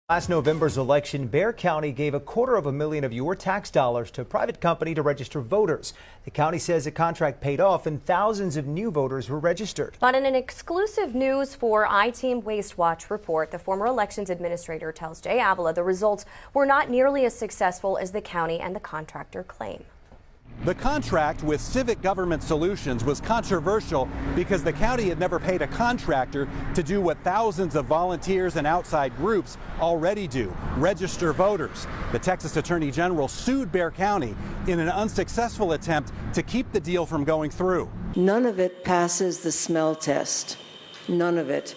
Last November's election, Bexar County gave $250,000 of your tax dollars to a private company to register voters. The county says the contract paid off and thousands of new voters were registered. But in an exclusive News 4 I-Team Waste Watch report, the former elections administrator tells Jay Avila the results were not nearly as successful as the county and the contractor claim. The contract with Civic Government Solutions was controversial because the county had never paid a contractor to do what thousands of volunteers and outside groups already do, register voters. The Texas Attorney General sued Bexar County in an unsuccessful attempt to keep the deal from going through. None of it passes the smell test. None of it.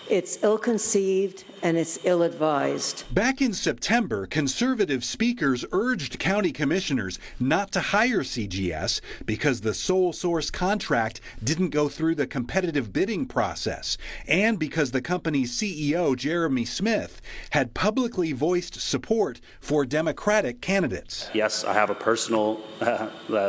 It's ill-conceived and it's ill-advised. Back in September, conservative speakers urged county commissioners not to hire CGS because the sole source contract didn't go through the competitive bidding process, and because the company's CEO, Jeremy Smith, had publicly voiced support for Democratic candidates. Yes, I have a personal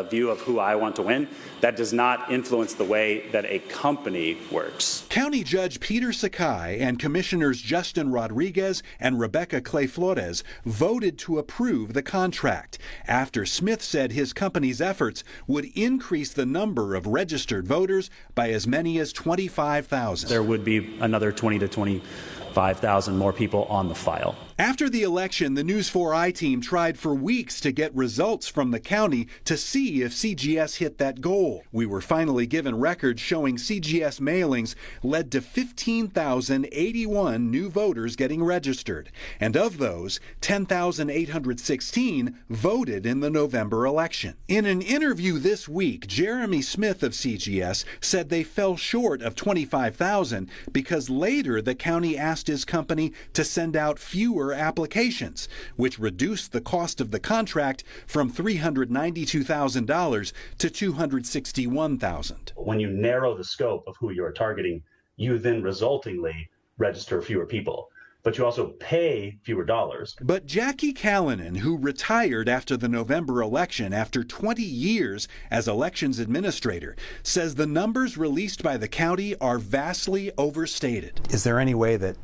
view of who I want to win. That does not influence the way that a company works. County Judge Peter Sakai and Commissioners Justin Rodriguez and Rebecca Clay Flores voted to approve the contract after Smith said his company's efforts would increase the number of registered voters by as many as 25,000. There would be another 20 to 25,000 more people on the file. After the election, the News 4 I-Team tried for weeks to get results from the county to see if CGS hit that goal. We were finally given records showing CGS mailings led to 15,081 new voters getting registered. And of those, 10,816 voted in the November election. In an interview this week, Jeremy Smith of CGS said they fell short of 25,000 because later the county asked his company to send out fewer applications, which reduced the cost of the contract from $392,000 to $261,000. When you narrow the scope of who you're targeting, you then resultingly register fewer people, but you also pay fewer dollars. But Jackie Callanan, who retired after the November election after 20 years as elections administrator, says the numbers released by the county are vastly overstated. Is there any way that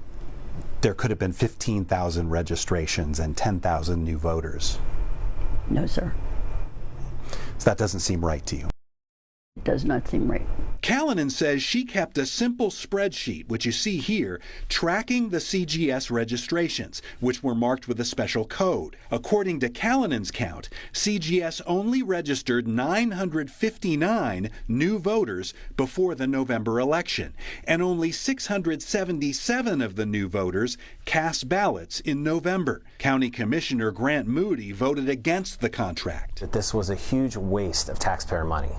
there could have been 15,000 registrations and 10,000 new voters? No, sir. So that doesn't seem right to you. It does not seem right. Callanan says she kept a simple spreadsheet, which you see here, tracking the CGS registrations, which were marked with a special code. According to Callanan's count, CGS only registered 959 new voters before the November election, and only 677 of the new voters cast ballots in November. County Commissioner Grant Moody voted against the contract. This was a huge waste of taxpayer money.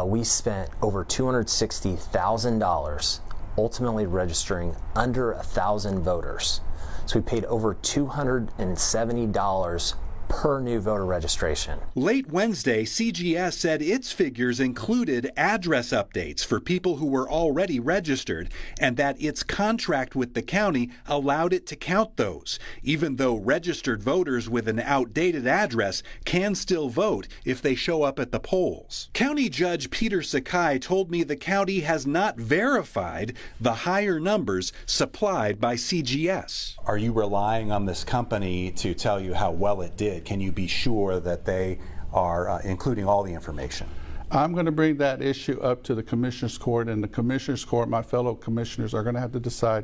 We spent over $260,000 ultimately registering under 1,000 voters. So we paid over $270 per new voter registration. Late Wednesday, CGS said its figures included address updates for people who were already registered, and that its contract with the county allowed it to count those, even though registered voters with an outdated address can still vote if they show up at the polls. County Judge Peter Sakai told me the county has not verified the higher numbers supplied by CGS. Are you relying on this company to tell you how well it did? Can you be sure that they are including all the information? I'm going to bring that issue up to the Commissioners Court, and the Commissioners Court, my fellow commissioners, are going to have to decide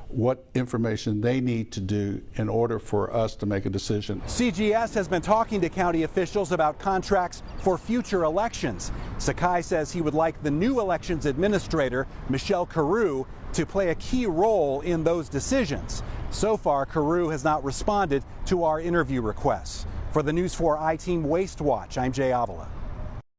what information they need to do in order for us to make a decision. CGS has been talking to county officials about contracts for future elections. Sakai says he would like the new elections administrator, Michelle Carew, to play a key role in those decisions. So far, Carew has not responded to our interview requests. For the News 4 I-Team Waste Watch, I'm Jay Avila.